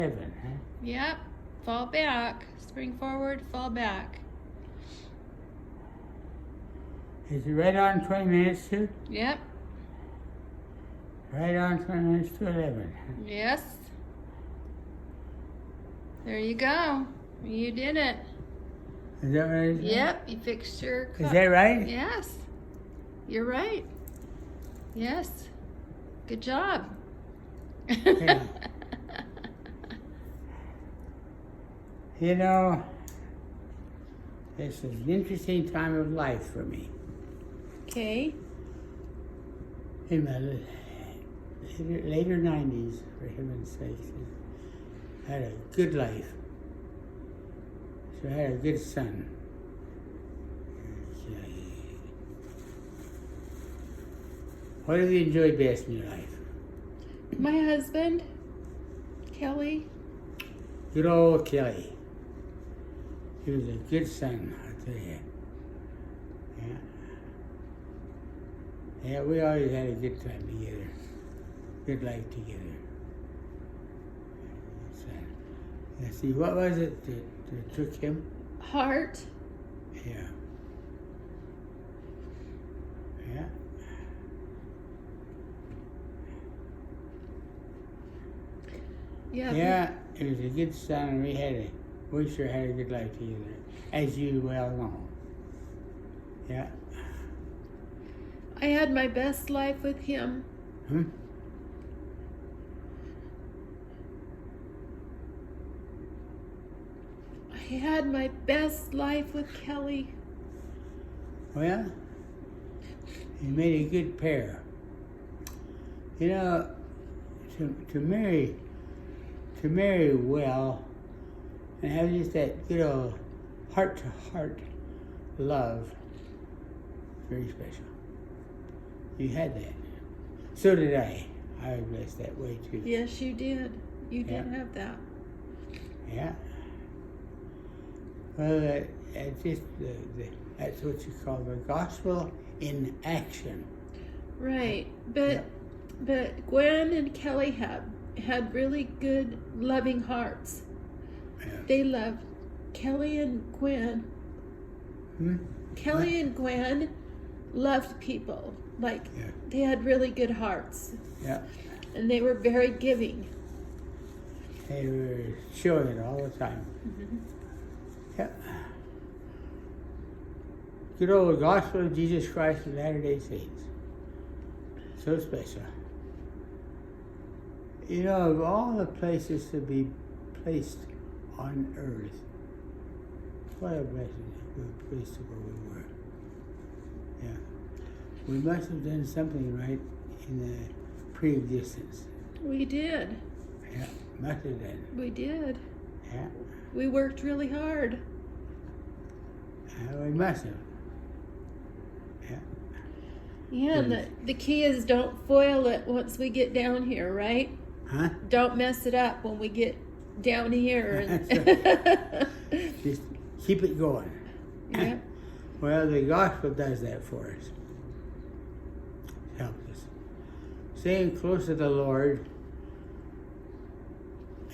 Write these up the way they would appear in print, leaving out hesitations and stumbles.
7, huh? Yep. Fall back. Spring forward, fall back. Is it right on 20 minutes to? Yep. Right on 20 minutes to 11. Yes. There you go. You did it. Is that right? Yep. You fixed your clock. Is that right? Yes. You're right. Yes. Good job. Yeah. You know, this is an interesting time of life for me. Okay. In my later 90s, for heaven's sake. I had a good life. So I had a good son. What have you enjoyed best in your life? My husband, Kelly. Good old Kelly. He was a good son, I'll tell you. Yeah. Yeah, we always had a good time together. Good life together. Let's see, what was it that took him? Heart. Yeah. Yeah. Yeah. Yeah, it was a good son, and we sure had a good life together, as you well know. Yeah. I had my best life with him. Hmm? I had my best life with Kelly. Well, you made a good pair. You know, to marry well and have just that good old heart-to-heart love, very special. You had that. So did I. I was blessed that way too. Yes, you did. You did Yeah. have that. Yeah. Well, that's just that's what you call the gospel in action. Right. But Gwen and Kelly had really good, loving hearts. Yeah. They loved Kelly and Gwen. Hmm? Kelly and Gwen loved people. Like, Yeah. they had really good hearts. Yeah. And they were very giving. They were showing it all the time. Mm-hmm. Yeah. Good old gospel of Jesus Christ of Latter-day Saints. So special. You know, of all the places to be placed on earth, what a blessing, good place to go we were. Yeah. We must have done something right in the pre-existence. We did. Yeah, must have done. We did. Yeah. We worked really hard. We must have. Yeah. Yeah, and the key is don't foil it once we get down here, right? Huh? Don't mess it up when we get down here. Just keep it going. Yeah. Well, the gospel does that for us. It helps us. Staying close to the Lord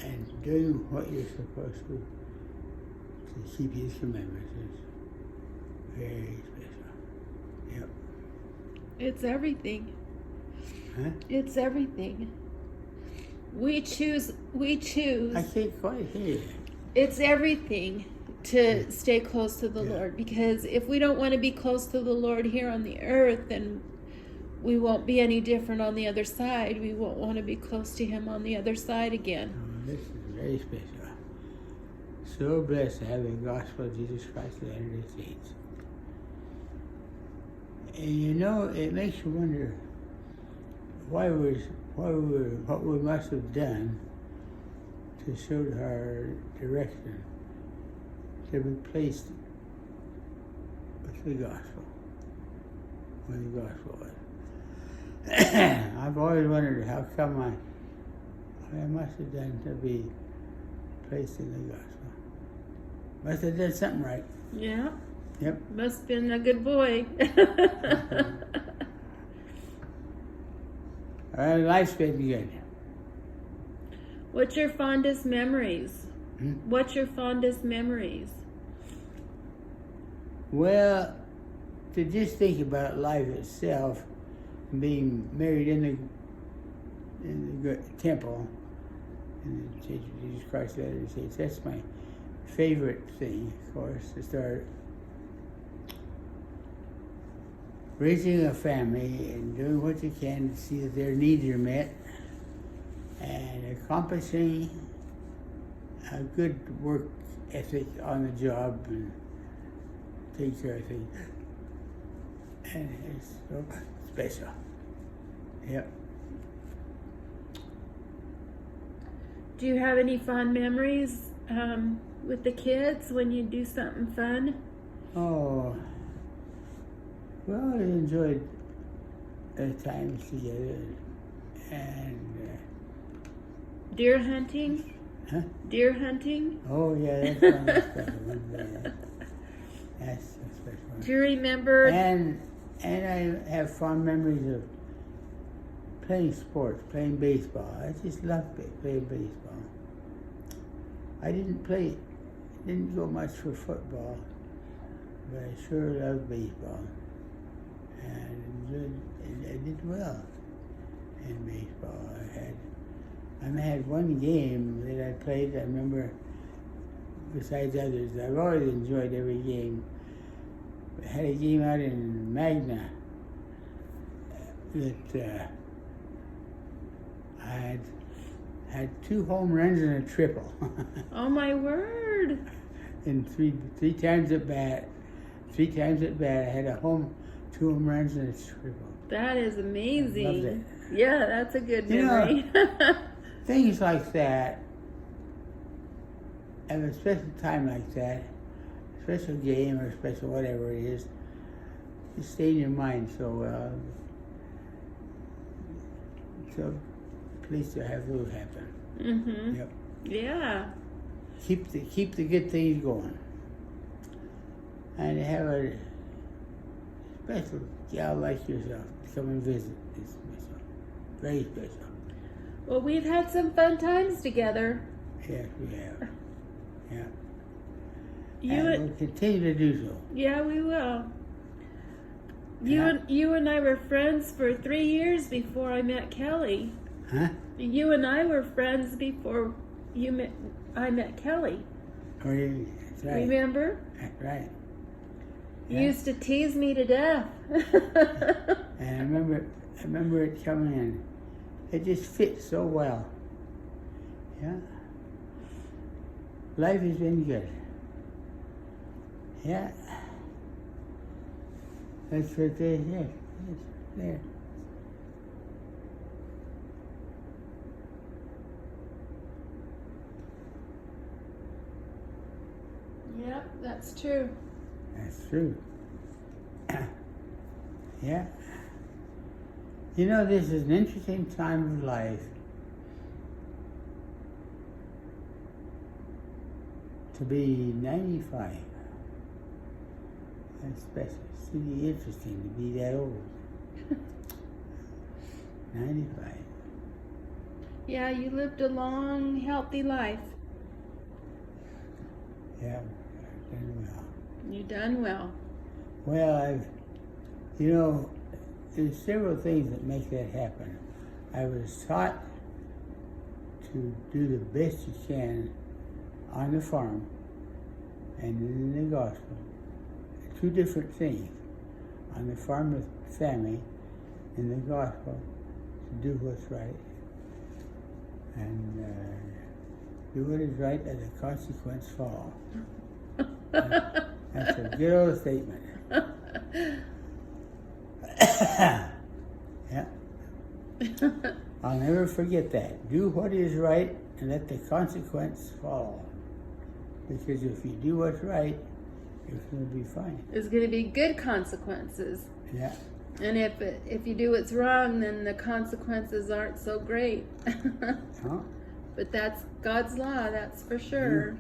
and doing what you're supposed to keep His commandments is very special. Yep. It's everything. Huh? It's everything. We choose. I can't quite hear you. It's everything to stay close to the Yeah. Lord, because if we don't want to be close to the Lord here on the earth, then we won't be any different on the other side. We won't want to be close to Him on the other side again. Oh, this is very special. So blessed to have the gospel of Jesus Christ of Latter-day Saints. And you know, it makes you wonder what we must have done to show our direction to be placed with the gospel, where the gospel was. I've always wondered how come what I must have done to be placed in the gospel. Must have done something right. Yeah. Yep. Must have been a good boy. Life's been good. What's your fondest memories? Hmm? What's your fondest memories? Well, to just think about life itself, being married in the temple, in the Church of Jesus Christ of Latter-day Saints, that's my favorite thing, of course, to start raising a family and doing what you can to see that their needs are met and accomplishing a good work ethic on the job and taking care of things. And it's so special. Yep. Do you have any fond memories with the kids when you do something fun? Oh, well, I enjoyed times together and Deer hunting? huh? Deer hunting? Oh yeah, that's one of the special ones. That's a special one. Do you remember? And I have fond memories of playing sports, playing baseball. I just loved playing baseball. I didn't go much for football, but I sure loved baseball. And I did well in baseball. I had one game that I played, I remember, besides others. I've always enjoyed every game. I had a game out in Magna that I had 2 home runs and a triple. Oh my word! And three times at bat. 3 times at bat, I had 2 home runs and a triple. That is amazing. I loved it. Yeah, that's a good You know, memory. Things like that, at a special time like that, a special game or special whatever it is, you stay in your mind so well. So pleased to have those happen. Mm-hmm. Yep. Yeah. Keep the good things going. And have a special gal like yourself to come and visit. It's special. Very special. Well, we've had some fun times together. Yes, we have. Yeah. You And we'll continue to do so. Yeah, we will. Yeah. You and I were friends for 3 years before I met Kelly. Huh? You and I were friends before I met Kelly. Oh, yeah, that's right. Remember? That's right. You Yeah. used to tease me to death. And I remember it coming in. It just fits so well. Yeah. Life has been good. Yeah. That's what they said. Yes, there. Yep, that's true. That's true. Yeah. You know, this is an interesting time of life to be 95. That's special. It's really interesting to be that old. 95. Yeah, you lived a long, healthy life. Yeah, I've done well. You done well. Well, there's several things that make that happen. I was taught to do the best you can on the farm and in the gospel. 2 different things. On the farm with family, in the gospel, to do what's right. And do what is right and the consequence fall. That's a good old statement. Yeah. I'll never forget that. Do what is right and let the consequence fall. Because if you do what's right, it's going to be fine. There's going to be good consequences. Yeah. And if you do what's wrong, then the consequences aren't so great. Huh? But that's God's law, that's for sure.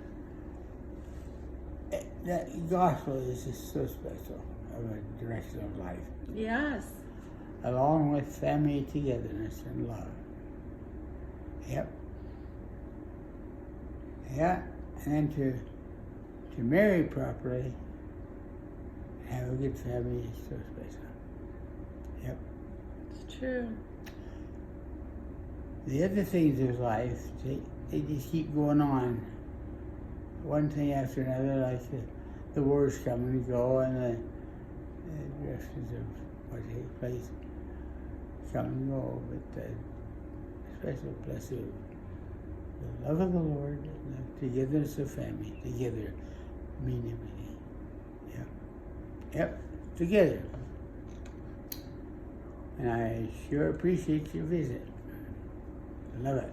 That gospel is just so special of a direction of life. Yes. Along with family togetherness and love. Yep. Yeah, and then to marry properly, have a good family is so special. Yep. It's true. The other things of life, they just keep going on. One thing after another, like the wars come and go, and the directions of what takes place come and go. But the special blessing, the love of the Lord, the togetherness of family, together, meaning. Yep, together. And I sure appreciate your visit. I love it.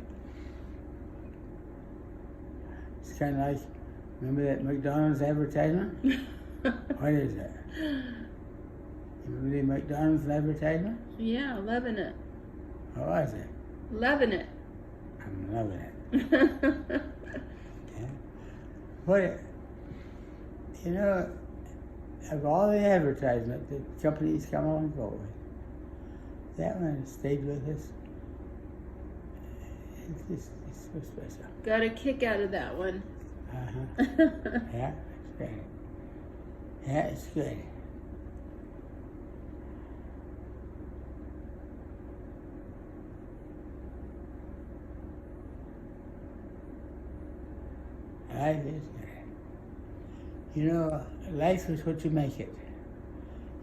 It's kind of like, remember that McDonald's advertisement? What is that? Remember the McDonald's advertisement? Yeah, loving it. What was it? Loving it. I'm loving it. Yeah. What, you know, of all the advertisement that companies come on and go with, that one stayed with us. It's so special. Got a kick out of that one. Uh-huh. Yeah, it's great. Yeah, it's good. Life is good. You know, life is what you make it.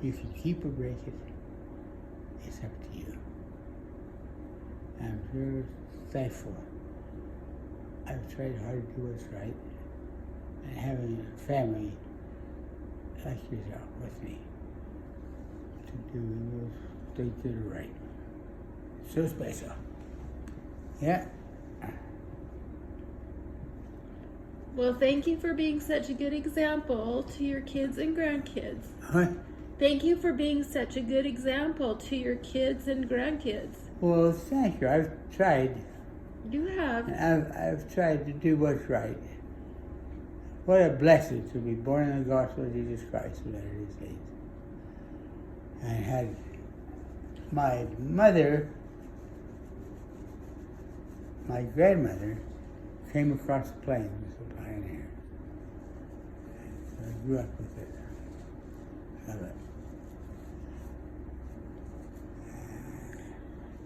You can keep or break it. It's up to you. I'm sure thankful. I've tried hard to do what's right. And having a family like yourself with me to do those things that are right. So special. Yeah. Well, thank you for being such a good example to your kids and grandkids. What? Thank you for being such a good example to your kids and grandkids. Well, thank you. I've tried. You have. I've tried to do what's right. What a blessing to be born in the gospel of Jesus Christ in Latter-day Saints. I had my mother, my grandmother, came across the plains as a pioneer. So I grew up with it. Love it.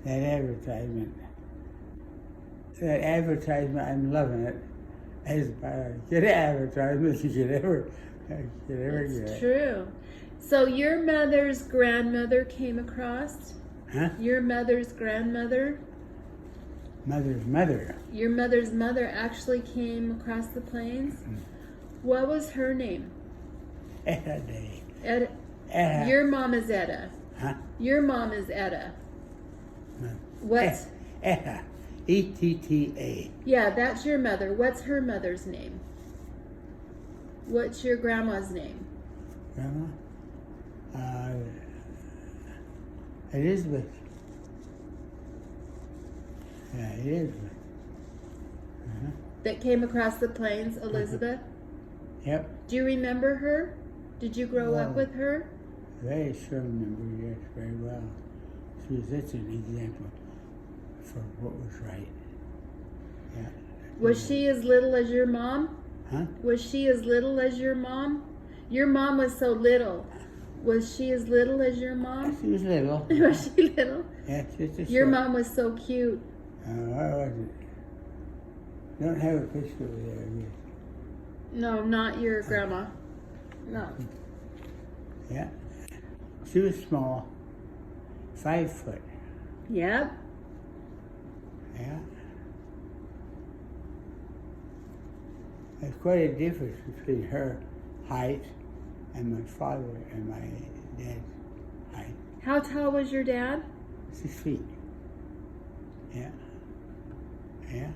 That advertisement, I'm loving it. It's about as good advertisement as you could ever get. It's true. So your mother's grandmother came across? Huh? Your mother's grandmother? Mother's mother. Your mother's mother actually came across the plains? Mm-hmm. What was her name? Etta. Etta. Your mom is Etta. Huh? Your mom is Etta. No. What's... Etta. E-T-T-A. Yeah, that's your mother. What's her mother's name? What's your grandma's name? Grandma? Elizabeth. Yeah, Elizabeth. Uh-huh. That came across the plains, Elizabeth? Yep. Do you remember her? Did you grow up with her? Very sure remember, yes, very well. She was such an example for what was right. Yeah. Was she as little as your mom? Huh? Was she as little as your mom? Your mom was so little. Was she as little as your mom? She was little. Was she little? Yes, just a Your short. mom was so cute. I wasn't. Don't have a picture over there, I guess. No, not your grandma. No. Yeah. She was small. 5 foot. Yep. Yeah. There's quite a difference between her height and my father and my dad's height. How tall was your dad? 6 feet. Yeah. Yeah.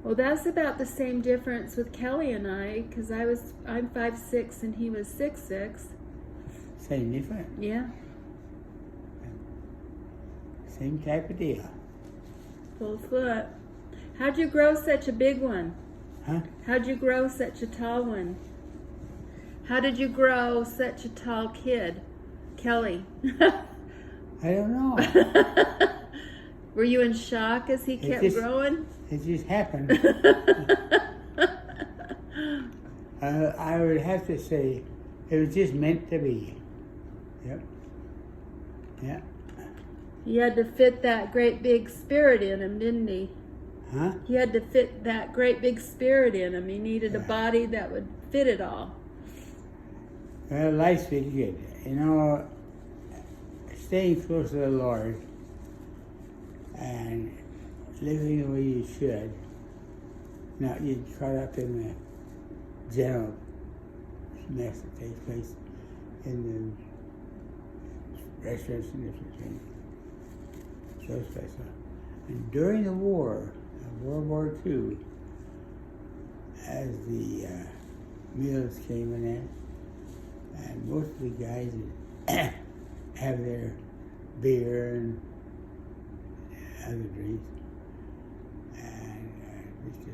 Well, that's about the same difference with Kelly and I, because I'm 5'6" and he was 6'6". Same difference. Yeah. Same type of deal. Full foot. How'd you grow such a big one? Huh? How'd you grow such a tall one? How did you grow such a tall kid? Kelly. I don't know. Were you in shock as he kept growing? It just happened. have to say, it was just meant to be. Yep. Yeah. He had to fit that great big spirit in him, didn't he? Huh? He had to fit that great big spirit in him. He needed a body that would fit it all. Well, life's been good. You know, staying close to the Lord and living the way you should, not get caught up in the general mess that takes place in the restaurants and different things. So special. And during the war, World War II, as the meals came in, and most of the guys would have their beer and other drinks, and just to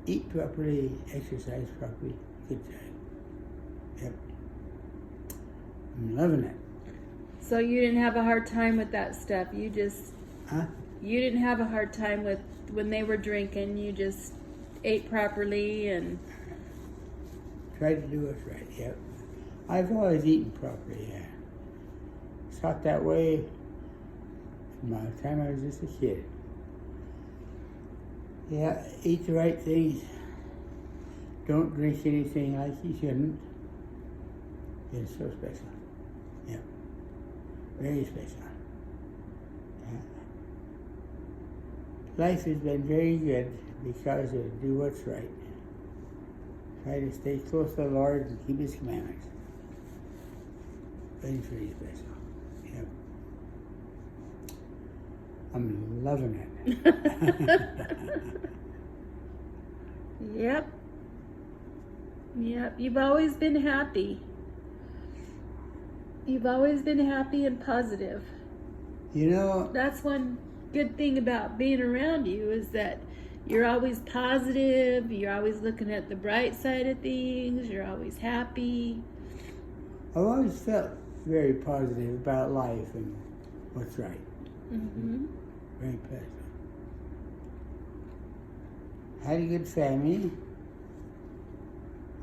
eat properly, exercise properly, good time. Yep. I'm loving it. So you didn't have a hard time with that stuff. You didn't have a hard time with when they were drinking. You just ate properly and tried to do what's right. Yep. I've always eaten properly. Yeah. Thought that way from the time I was just a kid. Yeah, eat the right things. Don't drink anything like you shouldn't. It's so special. Yeah. Very special. Yeah. Life has been very good because of do what's right. Try to stay close to the Lord and keep His commandments. Very, very special. Yep. I'm loving it. Yep. Yep. You've always been happy. You've always been happy and positive. You know, That's one good thing about being around you is that you're always positive, you're always looking at the bright side of things, you're always happy. I've always felt very positive about life and what's right. Mm-hmm. Very pleasant. Had a good family.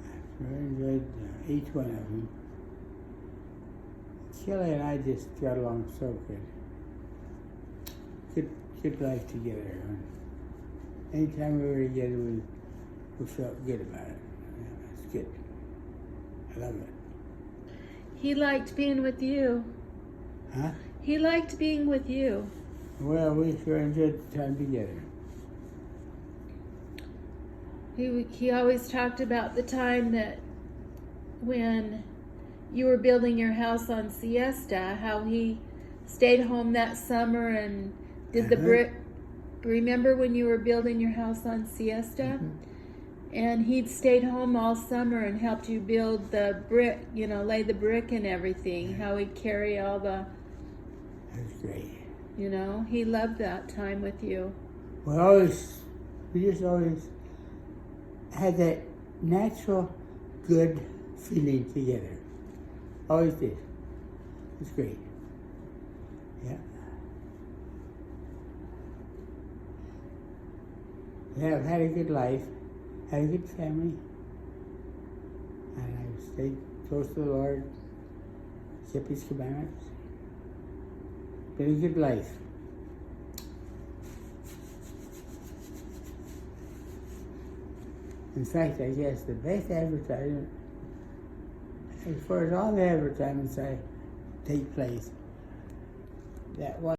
I really enjoyed each one of them. Kelly and I just got along so good. Good life together. Anytime we were together, we felt good about it. Yeah, it's good. I love it. He liked being with you. Huh? He liked being with you. Well, we sure enjoyed the time together. He always talked about the time that when you were building your house on Siesta, how he stayed home that summer and did the brick. Remember when you were building your house on Siesta? Mm-hmm. And he'd stayed home all summer and helped you build the brick, lay the brick and everything. How he'd carry all the... That's great. He loved that time with you. We just always had that natural, good feeling together. Always did. It's great. Yeah. Yeah, I've had a good life, had a good family, and I've stayed close to the Lord, kept His commandments. Been a good life. In fact, I guess the best advertisement, as far as all the advertisements that take place, that one.